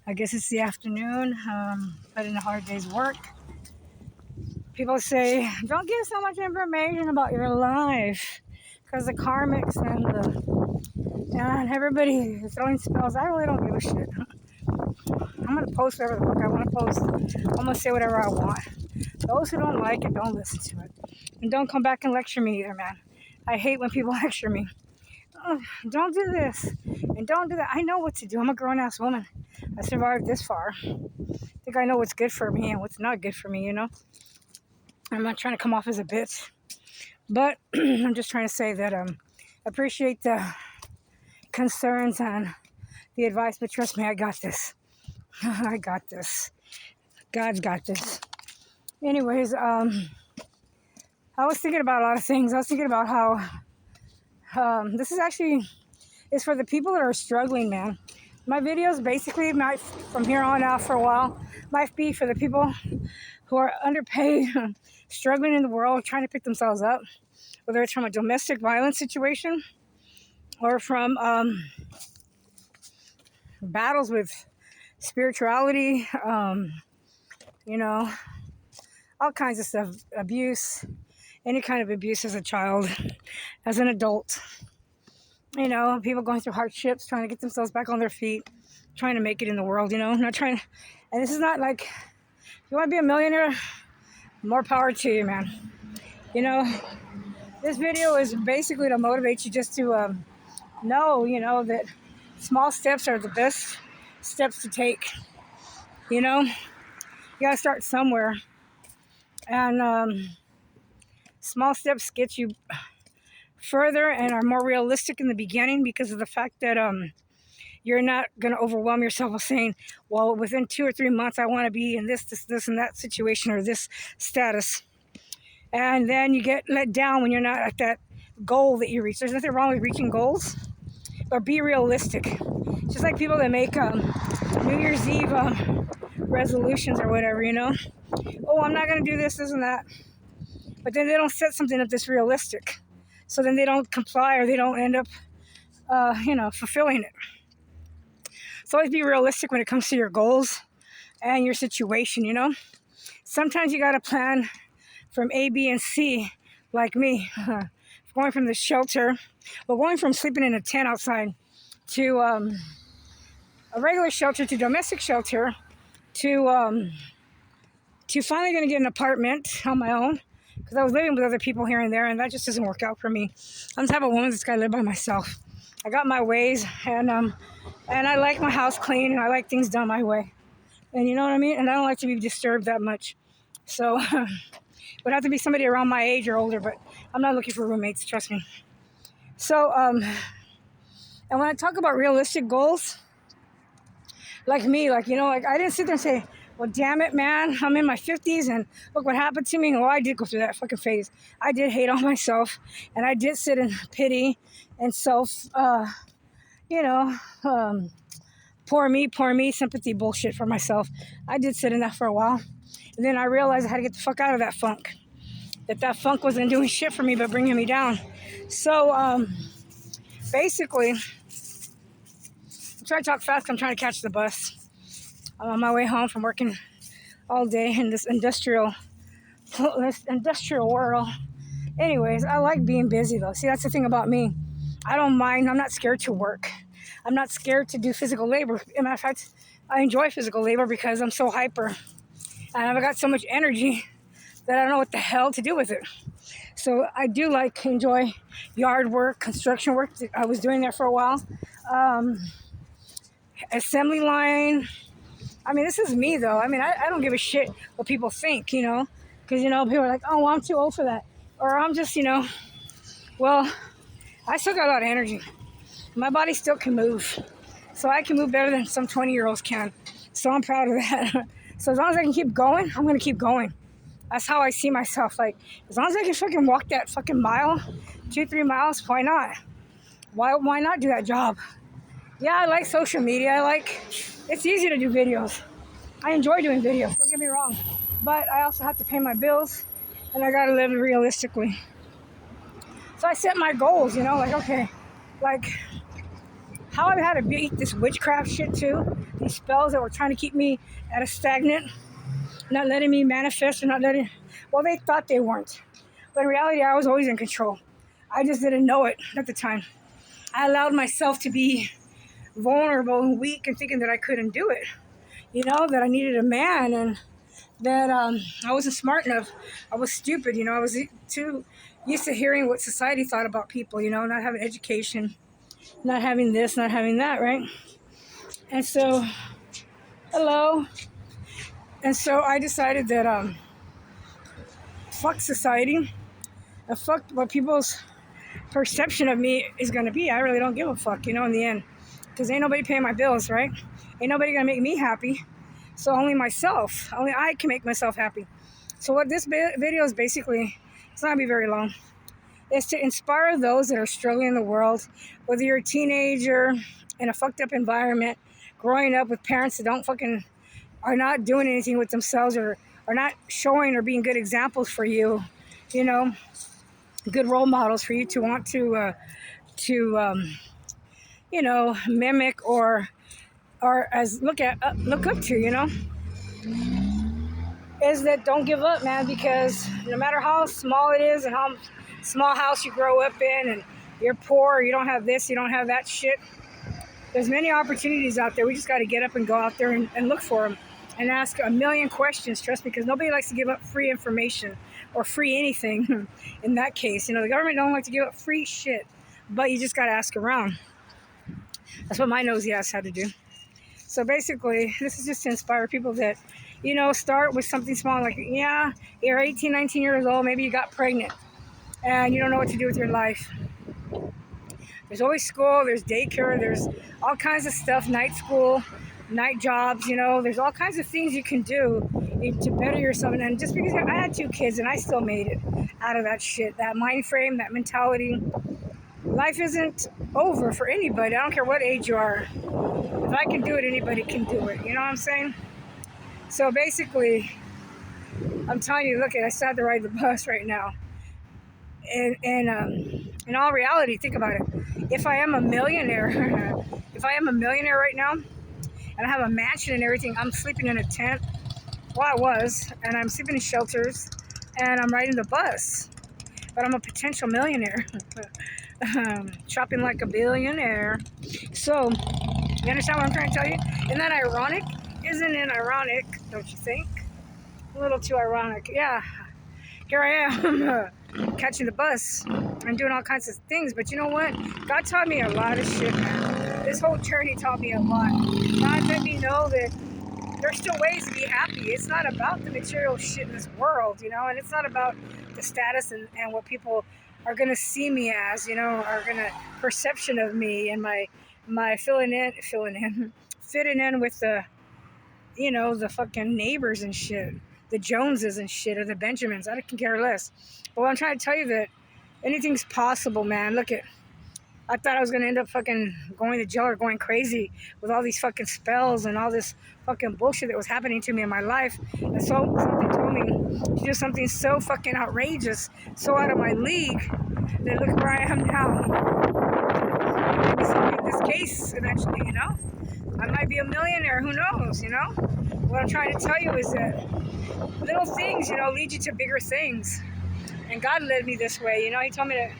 I guess it's the afternoon. Put in a hard day's work. People say, don't give so much information about your life because the karmics and everybody is throwing spells. I really don't give a shit. I'm going to post whatever the fuck I want to post. I'm going to say whatever I want. Those who don't like it, don't listen to it. And don't come back and lecture me either, man. I hate when people lecture me. Oh, don't do this and don't do that. I know what to do. I'm a grown-ass woman. I survived this far. I think I know what's good for me and what's not good for me, you know? I'm not trying to come off as a bitch. But I'm just trying to say that I appreciate the concerns and the advice, but trust me, I got this. I got this. God's got this. Anyways, I was thinking about a lot of things. I was thinking about how this is for the people that are struggling, man. My videos basically might, from here on out for a while, might be for the people who are underpaid, struggling in the world, trying to pick themselves up, whether it's from a domestic violence situation or from battles with spirituality, you know, all kinds of stuff, abuse, any kind of abuse as a child, as an adult. You know, people going through hardships, trying to get themselves back on their feet, trying to make it in the world, you know, not trying to, and this is not like, if you want to be a millionaire, more power to you, man. You know, this video is basically to motivate you just to know, you know, that small steps are the best steps to take. You know, you gotta start somewhere, and small steps get you further and are more realistic in the beginning because of the fact that you're not going to overwhelm yourself with saying, well, within 2 or 3 months I want to be in this and that situation or this status, and then you get let down when you're not at that goal that you reach. There's nothing wrong with reaching goals, but be realistic. Just like people that make New Year's Eve resolutions or whatever, you know, oh, I'm not going to do this and that, but then they don't set something up that's realistic. So then they don't comply or they don't end up, you know, fulfilling it. So always be realistic when it comes to your goals and your situation, you know. Sometimes you got to plan from A, B, and C, like me. Going from the shelter, well, going from sleeping in a tent outside to a regular shelter to domestic shelter to finally going to get an apartment on my own. Because I was living with other people here and there, and that just doesn't work out for me. I'm the type of woman that's got to live by myself. I got my ways, and I like my house clean, and I like things done my way. And you know what I mean? And I don't like to be disturbed that much. So it would have to be somebody around my age or older, but I'm not looking for roommates, trust me. So, and when I talk about realistic goals, like me, like, you know, like I didn't sit there and say, well, damn it, man, I'm in my 50s and look what happened to me. Well, I did go through that fucking phase. I did hate on myself, and I did sit in pity and self, you know, poor me, sympathy bullshit for myself. I did sit in that for a while. And then I realized I had to get the fuck out of that funk. That funk wasn't doing shit for me but bringing me down. So, basically, I'm trying to talk fast. I'm trying to catch the bus. I'm on my way home from working all day in this industrial world. Anyways, I like being busy though. See, that's the thing about me. I don't mind. I'm not scared to work. I'm not scared to do physical labor. As a matter of fact, I enjoy physical labor because I'm so hyper. And I've got so much energy that I don't know what the hell to do with it. So I do enjoy yard work, construction work. I was doing that for a while. Assembly line. I mean, this is me, though. I mean, I don't give a shit what people think, you know. Because, you know, people are like, oh, well, I'm too old for that. Or I'm just, you know, well, I still got a lot of energy. My body still can move. So I can move better than some 20-year-olds can. So I'm proud of that. So as long as I can keep going, I'm going to keep going. That's how I see myself. Like, as long as I can fucking walk that fucking mile, 2-3 miles, why not? Why not do that job? Yeah, I like social media. It's easy to do videos. I enjoy doing videos, don't get me wrong. But I also have to pay my bills, and I gotta live realistically. So I set my goals, you know, like, okay, like, how I had to beat this witchcraft shit too. These spells that were trying to keep me at a stagnant, not letting me manifest or not letting, well, they thought they weren't. But in reality, I was always in control. I just didn't know it at the time. I allowed myself to be vulnerable and weak and thinking that I couldn't do it. That I needed a man and that I wasn't smart enough. I was stupid. I was too used to hearing what society thought about people, not having education, not having this, not having that, right? And so, hello. And so I decided that fuck society and fuck what people's perception of me is going to be. I really don't give a fuck, in the end. Because ain't nobody paying my bills, right? Ain't nobody going to make me happy. So only myself. Only I can make myself happy. So what this video is basically, it's not going to be very long, is to inspire those that are struggling in the world, whether you're a teenager in a fucked up environment, growing up with parents that are not doing anything with themselves or are not showing or being good examples for you, good role models for you to want to mimic or as look up to, is that don't give up, man, because no matter how small it is and how small house you grow up in and you're poor, you don't have this, you don't have that shit, there's many opportunities out there. We just got to get up and go out there and look for them and ask a million questions, trust me, because nobody likes to give up free information or free anything. In that case, the government don't like to give up free shit, but you just got to ask around. That's what my nosy ass had to do. So basically, this is just to inspire people that, start with something small. Like, yeah, you're 18, 19 years old. Maybe you got pregnant and you don't know what to do with your life. There's always school. There's daycare. There's all kinds of stuff, night school, night jobs. There's all kinds of things you can do to better yourself. And just because I had 2 kids and I still made it out of that shit, that mind frame, that mentality. Life isn't over for anybody. I don't care what age you are. If I can do it, anybody can do it. You know what I'm saying? So basically, I'm telling you, look, I still have to ride the bus right now. And in all reality, think about it. If I am a millionaire, right now, and I have a mansion and everything, I'm sleeping in a tent. Well, I was, and I'm sleeping in shelters, and I'm riding the bus. But I'm a potential millionaire. Shopping like a billionaire. So, you understand what I'm trying to tell you? Isn't that ironic? Isn't it ironic, don't you think? A little too ironic. Yeah, here I am catching the bus and doing all kinds of things. But you know what? God taught me a lot of shit, man. This whole journey taught me a lot. God let me know that there's still ways to be happy. It's not about the material shit in this world, and it's not about the status and what people are going to see me as, are going to perception of me and my fitting in with the, the fucking neighbors and shit, the Joneses and shit, or the Benjamins. I can care less. But I'm trying to tell you that anything's possible, man. Look at, I thought I was going to end up fucking going to jail or going crazy with all these fucking spells and all this fucking bullshit that was happening to me in my life. And so something told me to do something so fucking outrageous, so out of my league, that look where I am now. Maybe solving this case eventually, I might be a millionaire, who knows, What I'm trying to tell you is that little things, lead you to bigger things. And God led me this way, He told me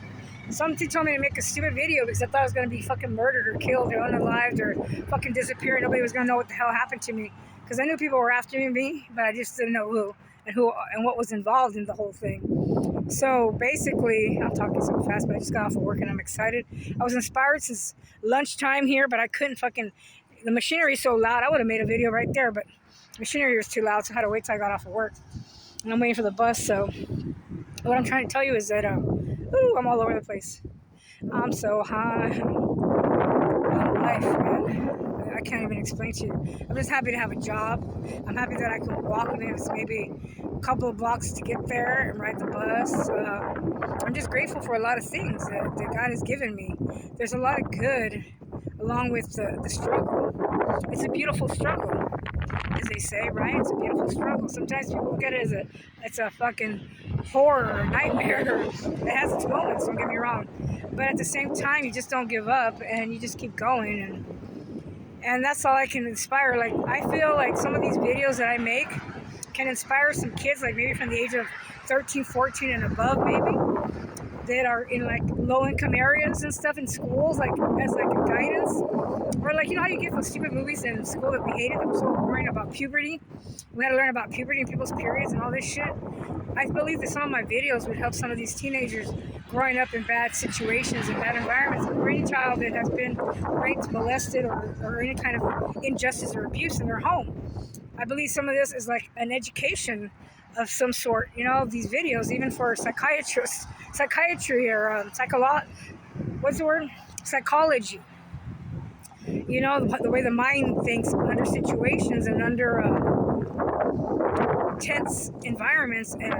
to make a stupid video because I thought I was going to be fucking murdered or killed or unalived or fucking disappear. Nobody was going to know what the hell happened to me. Because I knew people were after me, but I just didn't know who and what was involved in the whole thing. So basically, I'm talking so fast, but I just got off of work and I'm excited. I was inspired since lunchtime here, but I couldn't the machinery is so loud. I would have made a video right there, but the machinery was too loud, so I had to wait till I got off of work. And I'm waiting for the bus, so what I'm trying to tell you is that, I'm all over the place. I'm so high on life, man. I can't even explain to you. I'm just happy to have a job. I'm happy that I can walk and it's maybe a couple of blocks to get there and ride the bus. I'm just grateful for a lot of things that God has given me. There's a lot of good along with the struggle. It's a beautiful struggle, as they say, right? It's a beautiful struggle. Sometimes people look at it as it's a fucking horror or nightmare. It has its moments, don't get me wrong. But at the same time, you just don't give up and you just keep going. And that's all I can inspire. Like, I feel like some of these videos that I make can inspire some kids, like maybe from the age of 13, 14 and above, maybe, that are in like low-income areas and stuff in schools, like as like a guidance. Or like, you know how you get those stupid movies in school that we hated that were so boring about puberty? We had to learn about puberty and people's periods and all this shit. I believe that some of my videos would help some of these teenagers growing up in bad situations and bad environments, or any child that has been raped, molested, or any kind of injustice or abuse in their home. I believe some of this is like an education of some sort, you know, these videos, even for psychiatrists, psychiatry or what's the word? Psychology. You know, the way the mind thinks under situations and under tense environments and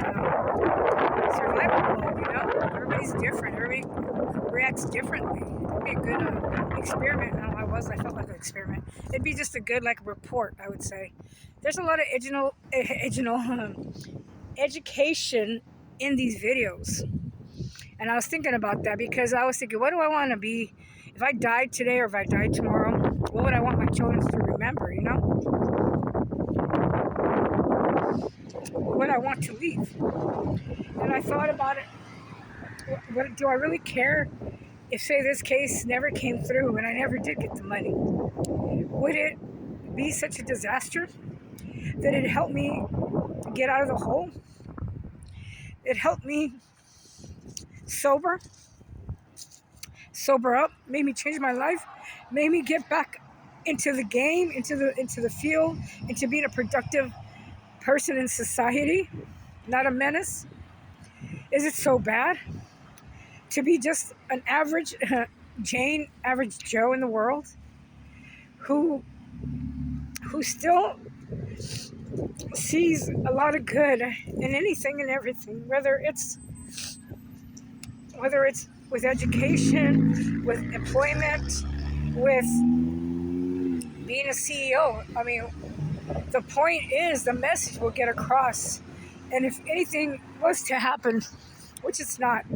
survival mode, you know? Everybody's different. Everybody reacts differently. It'd be a good experiment. I felt like an experiment. It'd be just a good, like, report, I would say. There's a lot of education in these videos. And I was thinking about that because I was thinking, what do I want to be? If I died today or if I died tomorrow, what would I want my children to remember, you know? What I want to leave. And I thought about it. What do I really care if, say, this case never came through and I never did get the money? Would it be such a disaster that it helped me get out of the hole? It helped me sober up, made me change my life, made me get back into the game, into the field, into being a productive person in society, not a menace. Is it so bad to be just an average Jane, average Joe in the world who still sees a lot of good in anything and everything, whether it's with education, with employment, with being a CEO. I mean, the point is the message will get across. And if anything was to happen, which it's not, I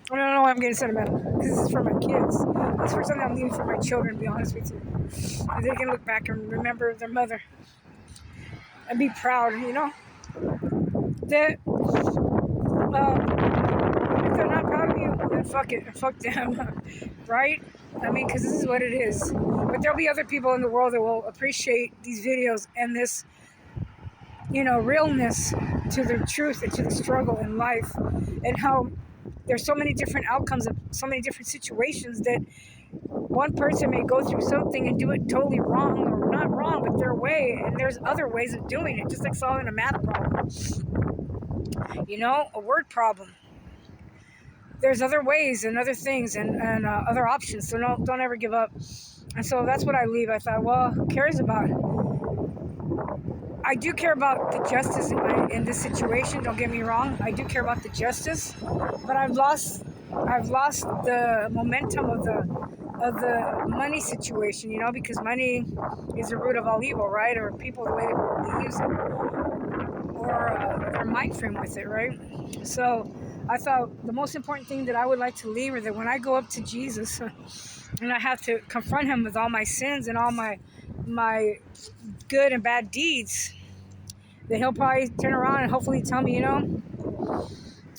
don't know why I'm getting sentimental, because this is for my kids. This is for something I'm leaving for my children, to be honest with you. And they can look back and remember their mother and be proud, you know? That if they're not proud of you, then fuck it, fuck them, right? I mean, because this is what it is. But there'll be other people in the world that will appreciate these videos and this, you know, realness to the truth and to the struggle in life, and how there's so many different outcomes of so many different situations that one person may go through something and do it totally wrong, or not wrong, but their way, and there's other ways of doing it, just like solving a math problem, you know, a word problem. There's other ways and other things and other options, so don't ever give up. And so that's what I leave. I thought, well, who cares about it? I do care about the justice in this situation. Don't get me wrong. I do care about the justice, but I've lost the momentum of the money situation. You know, because money is the root of all evil, right? Or people, the way they use it, or their mind frame with it, right? So I thought the most important thing that I would like to leave is that when I go up to Jesus and I have to confront him with all my sins and all my good and bad deeds, that he'll probably turn around and hopefully tell me, you know,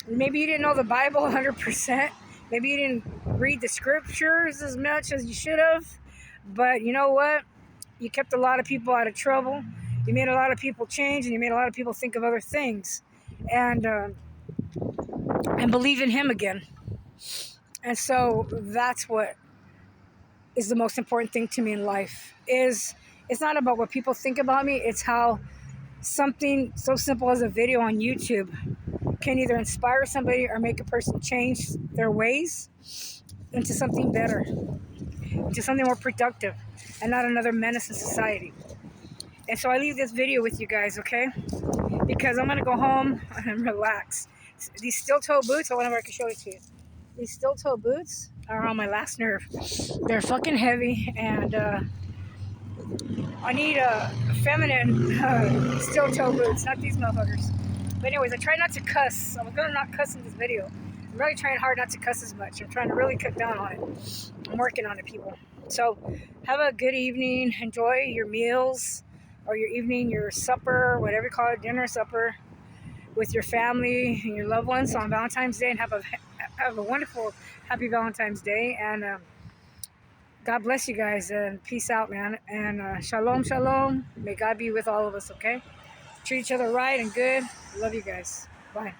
maybe you didn't know the Bible 100%. Maybe you didn't read the scriptures as much as you should have. But you know what? You kept a lot of people out of trouble. You made a lot of people change, and you made a lot of people think of other things. And believe in him again. And so that's what is the most important thing to me in life. It's not about what people think about me. It's how something so simple as a video on YouTube can either inspire somebody or make a person change their ways into something better, into something more productive, and not another menace in society. And so I leave this video with you guys, okay? Because I'm going to go home and relax. These steel-toe boots, I wonder if I can show it to you. These steel-toe boots, are on my last nerve. They're fucking heavy, and I need feminine steel toe boots, not these motherfuckers. But anyways, I try not to cuss. I was gonna not cuss in this video. I'm really trying hard not to cuss as much. I'm trying to really cut down on it. I'm working on it, people. So have a good evening. Enjoy your meals or your evening, your supper, whatever you call it, dinner, supper, with your family and your loved ones on Valentine's Day, and have a wonderful, happy Valentine's Day. And God bless you guys, and peace out, man. And shalom, shalom. May God be with all of us, okay? Treat each other right and good. Love you guys. Bye.